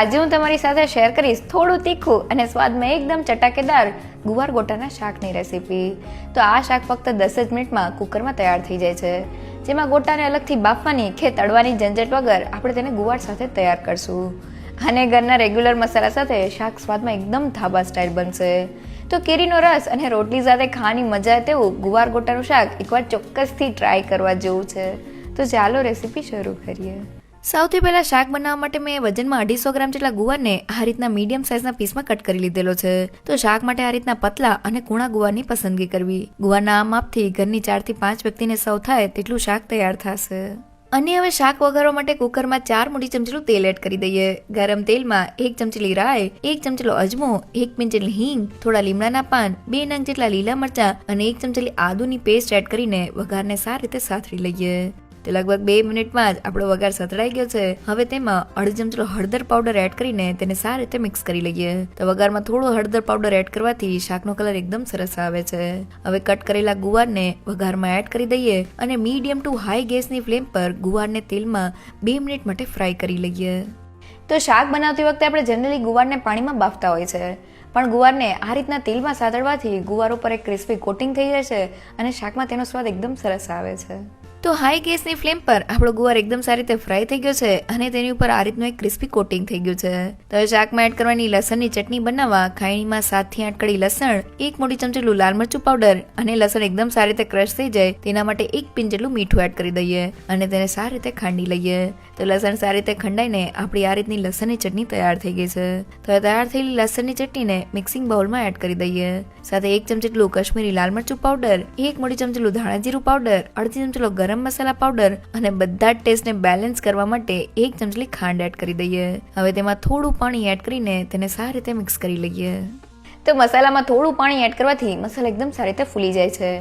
આજે હું તમારી સાથે શેર કરીશ થોડું તીખું અને સ્વાદમાં એકદમ ચટાકેદાર ગુવાર ગોટાના શાકની રેસીપી. તો આ શાક ફક્ત 10 જ મિનિટમાં કુકરમાં તૈયાર થઈ જાય છે, જેમાં ગોટાને અલગથી બાફવાની કે તળવાની ઝંઝટ વગર આપણે તેને ગુવાર સાથે તૈયાર કરશું. અને ઘરના રેગ્યુલર મસાલા સાથે શાક સ્વાદમાં એકદમ ધાબા સ્ટાઇલ બનશે. તો કેરીનો રસ અને રોટલી સાથે ખાવાની મજા તેવું ગુવાર ગોટાનું શાક એકવાર ચોક્કસથી ટ્રાય કરવા જેવું છે. તો ચાલો રેસીપી શરૂ કરીએ. સૌથી પહેલા શાક બનાવવા માટે મેં વજનમાં 250 ગ્રામ જેટલા ગુવારને આ રીતના મીડિયમ સાઇઝના પીસમાં કટ કરી લીધેલો છે. તો શાક માટે આ રીતના પતલા અને કૂણા ગુવારની પસંદગી કરવી. ગુવારના આ માપથી ઘરની 4 થી 5 વ્યક્તિને સર્વ થાય તેટલું શાક તૈયાર થશે. અને હવે શાક વઘારવા માટે કુકરમાં 4 મોટી ચમચીનું તેલ એડ કરી દઈએ. ગરમ તેલમાં 1 ચમચી રાઈ, 1 ચમચીલો અજમો, 1 પિંચ જેટલી હિંગ, થોડા લીમડાના પાન, 2 નંગ જેટલા લીલા મરચાં અને 1 ચમચી આદુની પેસ્ટ એડ કરીને વઘારને સારી રીતે સાતરી લઈએ. તે લગભગ 2 મિનિટમાં જ આપણો વઘાર સતળાઈ ગયો છે. હવે તેમાં 1/2 ચમચી હળદર પાવડર એડ કરીને તેને સારી રીતે મિક્સ કરી લઈએ. તો વઘારમાં થોડો હળદર પાવડર એડ કરવાથી શાકનો કલર એકદમ સરસ આવે છે. હવે કટ કરેલા ગુવારને વઘારમાં એડ કરી દઈએ અને મીડિયમ ટુ હાઈ ગેસની ફ્લેમ પર ગુવારને તેલમાં 2 મિનિટ માટે ફ્રાય કરી લઈએ. તો શાક બનાવતી વખતે આપણે જનરલી ગુવારને પાણીમાં બાફતા હોય છે, પણ ગુવારને આ રીતના તેલમાં સાતળવાથી ગુવાર ઉપર એક ક્રિસ્પી કોટિંગ થઈ જાય છે અને શાકમાં તેનો સ્વાદ એકદમ સરસ આવે છે. તો હાઈ ગેસની ફ્લેમ પર આપણો ગુવાર એકદમ સારી રીતે ફ્રાય થઈ ગયો છે અને તેની ઉપર આ રીતનું એક ક્રિસ્પી કોટિંગ થઈ ગયું છે. તો શાકમાં એડ કરવાની લસણની ચટણી બનાવવા ખાયણીમાં 7 થી 8 કળી લસણ, 1 મોટી ચમચી લાલ મરચું પાવડર અને લસણ એકદમ સારી રીતે ક્રશ થઈ જાય તેના માટે 1 પિંચ જેટલું મીઠું એડ કરી દઈએ અને તેને સારી રીતે ખાંડી લઈએ. તો લસણ સારી રીતે ખંડાઈને આપણી આ રીતની લસણની ચટણી તૈયાર થઈ ગઈ છે. તો તૈયાર થયેલી લસણની ચટણીને મિક્સિંગ બાઉલમાં એડ કરી દઈએ. સાથે 1 ચમચી જેટલું કશ્મીરી લાલ મરચું પાવડર, 1 મોટી ચમચી ધાણા જીરું પાવડર, 1/2 ચમચી ગરમ મસાલા પાવડર અને બધા જ ટેસ્ટને બેલેન્સ કરવા માટે 1 ચમચી ખાંડ એડ કરી દઈએ. હવે તેમાં થોડું પાણી એડ કરીને તેને સારી રીતે મિક્સ કરી લઈએ. તો મસાલામાં થોડું પાણી એડ કરવાથી મસાલા એકદમ સારી રીતે ફૂલી જાય છે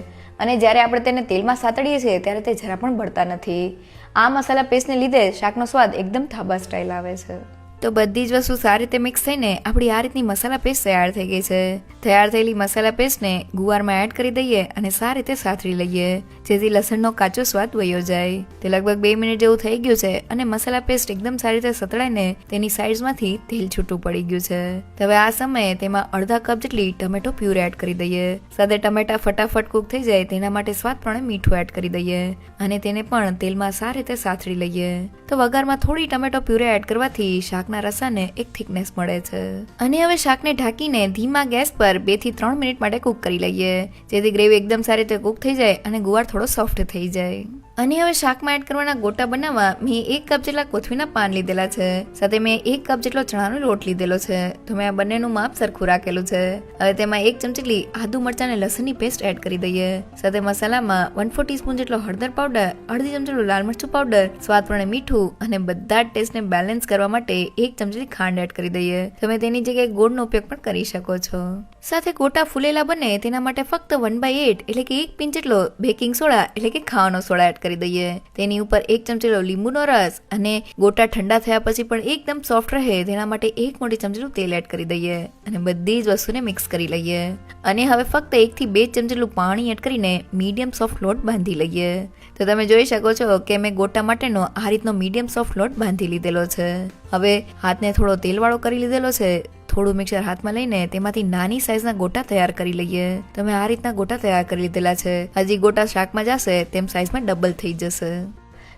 અને જ્યારે આપણે તેને તેલમાં સાતડીએ છીએ ત્યારે તે જરા પણ બળતા નથી. આ મસાલા પેસ્ટને લીધે શાકનો સ્વાદ એકદમ ધાબા સ્ટાઇલ આવે છે. તો બધી જ વસ્તુ સારી રીતે મિક્સ થઈને આપણી આ રીતની મસાલા પેસ્ટ તૈયાર થઈ ગઈ છે. તૈયાર થયેલી મસાલા પેસ્ટને ગુવારમાં એડ કરી દઈએ અને સારી રીતે સાતરી લઈએ, જેથી લસણનો કાચો સ્વાદ વયો જાય. તે લગભગ 2 મિનિટ જેવું થઈ ગયું છે અને મસાલા પેસ્ટ એકદમ સારી રીતે સતળાઈને તેની સાઈડ્સમાંથી તેલ છૂટું પડી ગયું છે. હવે આ સમયે તેમાં 1/2 કપ જેટલી ટમેટો પ્યુરી એડ કરી દઈએ. સાથે ટમેટા ફટાફટ કૂક થઈ જાય તેના માટે સ્વાદ પ્રમાણે મીઠું એડ કરી દઈએ અને તેને પણ તેલમાં સારી રીતે સાતરી લઈએ. તો વઘારમાં થોડી ટમેટો પ્યુરી એડ કરવાથી શાકના રસાને એક થિકનેસ મળે છે. અને હવે શાકને ઢાંકીને ધીમા ગેસ પર 2 થી 3 મિનિટ માટે કૂક કરી લઈએ, જેથી ગ્રેવી એકદમ સારી રીતે કૂક થઈ જાય અને ગુવાર થોડો સોફ્ટ થઈ જાય. અને હવે શાકમાં એડ કરવાના ગોટા બનાવવા મેં 1 કપ જેટલા કોથમીના પાન લીધેલા છે. સાથે મેં 1 કપ જેટલો ચણાનો લોટ લીધેલો છે. તો મેં આ બંનેનું માપ સરખું રાખેલું છે. હવે તેમાં 1 ચમચી આદુ મરચાં અને લસણની પેસ્ટ એડ કરી દઈએ. સાથે મસાલામાં 1/4 ટીસ્પૂન જેટલો હળદર પાવડર, 1/2 ચમચી લાલ મરચું પાવડર, સ્વાદ પ્રમાણે મીઠું અને બધા જ ટેસ્ટને બેલેન્સ કરવા માટે 1 ચમચી ખાંડ એડ કરી દઈએ. તમે તેની જગ્યાએ ગોળનો ઉપયોગ પણ કરી શકો છો. સાથે ગોટા ફૂલેલા બને તેના માટે ફક્ત 1/8 એટલે કે 1 પિંચ જેટલો બેકિંગ સોડા એટલે કે ખાવાનો સોડા એડ કરી દઈએ. તેની ઉપર 1 ચમચી લીંબુનો રસ અને ગોટા ઠંડા થયા પછી પણ એકદમ સોફ્ટ રહે તેના માટે 1 મોટી ચમચી તેલ એડ કરી દઈએ અને બધી જ વસ્તુને મિક્સ કરી લઈએ. અને હવે ફક્ત 1 થી 2 ચમચી પાણી એડ કરીને મીડિયમ સોફ્ટ લોટ બાંધી લઈએ. તો તમે જોઈ શકો છો કે મેં ગોટા માટેનો આ રીતનો મીડિયમ સોફ્ટ લોટ બાંધી લીધેલો છે. હવે હાથને થોડો તેલવાળો કરી લીધેલો છે. થોડું મિક્સર હાથમાં લઈને તેમાંથી નાની સાઈઝના ગોટા તૈયાર કરી લઈએ. તમે આ રીતના ગોટા તૈયાર કરી લીધેલા છે. હજી ગોટા શાકમાં જશે તેમ સાઈઝમાં ડબલ થઈ જશે.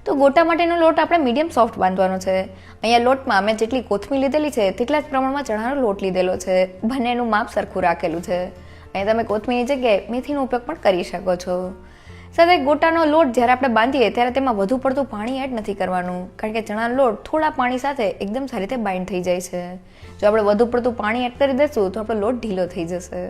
તો ગોટા માટેનો લોટ આપણે મીડિયમ સોફ્ટ બાંધવાનો છે. અહીંયા લોટમાં મેં જેટલી કોથમીર લીધેલી છે તેટલા જ પ્રમાણમાં ચણાનો લોટ લીધેલો છે. બંનેનું માપ સરખું રાખેલું છે. અહીંયા તમે કોથમીરની જગ્યાએ મેથીનો ઉપયોગ પણ કરી શકો છો. સાથે ગોટાનો લોટ જ્યારે આપણે બાંધીએ ત્યારે તેમાં વધુ પડતું પાણી એડ નથી કરવાનું, કારણ કે ચણાનો લોટ થોડા પાણી સાથે એકદમ સારી રીતે બાઇન્ડ થઈ જાય છે. જો આપણે વધુ પડતું પાણી એડ કરી દઈશું તો આપણો લોટ ઢીલો થઈ જશે.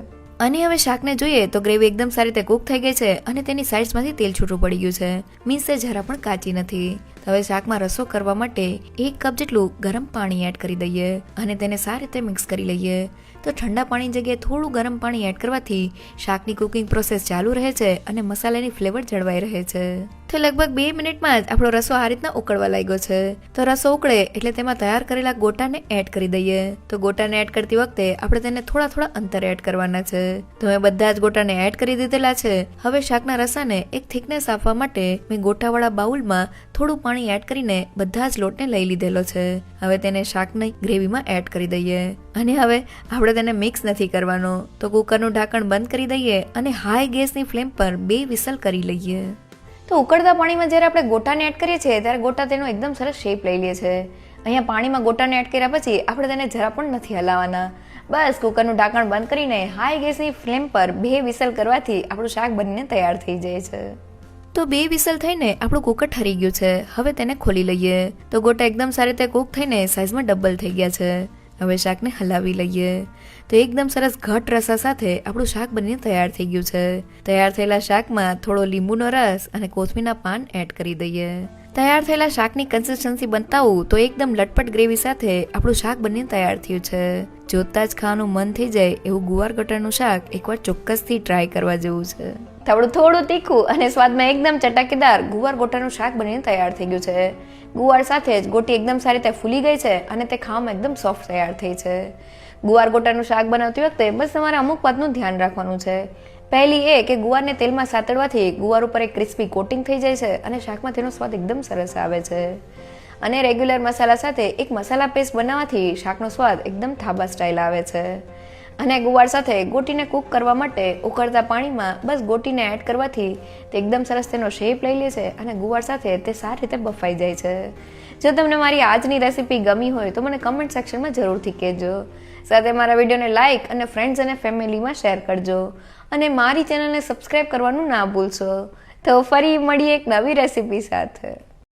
અને હવે શાકને જોઈએ તો ગ્રેવી એકદમ સારી રીતે કૂક થઈ ગઈ છે અને તેની સાઈડ્સમાંથી તેલ છૂટું પડી ગયું છે. મીન્સ તે જરા પણ કાચી નથી. હવે શાકમાં રસો કરવા માટે 1 કપ જેટલું ગરમ પાણી એડ કરી દઈએ અને તેને સારી રીતે મિક્સ કરી લઈએ. તો ઠંડા પાણીની જગ્યાએ થોડું ગરમ પાણી એડ કરવાથી શાકની કુકિંગ પ્રોસેસ ચાલુ રહે છે અને મસાલાની ફ્લેવર જળવાઈ રહે છે. તો લગભગ 2 મિનિટમાં જ આપણો રસો આ રીતના ઉકળવા લાગ્યો છે. તો રસો ઉકળે એટલે તેમાં તૈયાર કરેલા ગોટાને એડ કરી દઈએ. તો ગોટાને એડ કરતી વખતે આપણે તેને થોડા અંતરે એડ કરવાના છે. તો મેં બધા જ ગોટાને એડ કરી દીધેલા છે. હવે શાકના રસાને એક થિકનેસ આપવા માટે મેં ગોટાવાળા બાઉલમાં થોડું પાણી પાણી એડ કરીને બધા જ લોટને લઈ લીધેલો છે. હવે તેને શાકની ગ્રેવીમાં એડ કરી દઈએ અને હવે આપણે તેને મિક્સ નથી કરવાનો, તો કુકરનું ઢાંકણ બંધ કરી દઈએ અને હાઈ ગેસની ફ્લેમ પર 2 વિસલ કરી લઈએ. તો ઉકળતા પાણીમાં જ્યારે આપણે ગોટાને એડ કરીએ છીએ ત્યારે ગોટા તેનો એકદમ સરસ શેપ લઈ લે છે. અહીંયા પાણીમાં ગોટાને એડ કર્યા પછી આપણે તેને જરા પણ નથી હલાવવાના. બસ કુકરનું ઢાંકણ બંધ કરીને હાઈ ગેસની ફ્લેમ પર 2 વિસલ કરવાથી આપણું શાક બનીને તૈયાર થઈ જાય છે. તો 2 વિસલ થઈને આપણું કુકર ઠરી ગયું છે. હવે તેને ખોલી લઈએ તો ગોટા એકદમ સારી રીતે કૂક થઈને સાઈઝમાં ડબલ થઈ ગયા છે. હવે શાકને હલાવી લઈએ તો એકદમ સરસ ઘટ રસા સાથે આપણું શાક બનીને તૈયાર થઈ ગયું છે. તૈયાર થયેલા શાકમાં થોડો લીંબુનો રસ અને કોથમીરના પાન એડ કરી દઈએ. તૈયાર થયેલા શાકની કન્સિસ્ટન્સી બતાવું તો એકદમ લટપટ ગ્રેવી સાથે આપણું શાક બનીને તૈયાર થયું છે. જોતા જ ખાવાનું મન થઈ જાય એવું ગુવાર ગોટાનું શાક એકવાર ચોક્કસથી ટ્રાય કરવા જેવું છે. થોડું તીખું અને સ્વાદમાં એકદમ ચટાકેદાર ગુવાર ગોટાનું શાક બનીને તૈયાર થઈ ગયું છે. ગુવાર સાથે જ ગોટી એકદમ સારી રીતે ફૂલી ગઈ છે અને તે ખાવામાં એકદમ સોફ્ટ તૈયાર થઈ છે. ગુવાર ગોટાનું શાક બનાવતી વખતે બસ તમારે અમુક વાતનું ધ્યાન રાખવાનું છે. પહેલી એ કે ગુવારને તેલમાં સાતળવાથી ગુવાર ઉપર એક ક્રિસ્પી કોટિંગ થઈ જાય છે અને શાકમાં તેનો સ્વાદ એકદમ સરસ આવે છે. અને રેગ્યુલર મસાલા સાથે એક મસાલા પેસ્ટ બનાવવાથી શાકનો સ્વાદ એકદમ થાબા સ્ટાઇલ આવે છે. અને ગુવાર સાથે ગોટીને કૂક કરવા માટે ઉકળતા પાણીમાં બસ ગોટીને એડ કરવાથી તે એકદમ સરસ તેનો શેપ લઈ લે છે અને ગુવાર સાથે તે સારી રીતે બફાઈ જાય છે. જો તમને મારી આજની રેસીપી ગમી હોય તો મને કમેન્ટ સેક્શનમાં જરૂરથી કહેજો. સાથે મારા વિડીયોને લાઇક અને ફ્રેન્ડ્સ અને ફેમિલીમાં શેર કરજો અને મારી ચેનલને સબસ્ક્રાઇબ કરવાનું ના ભૂલશો. તો ફરી મળીએ એક નવી રેસીપી સાથે.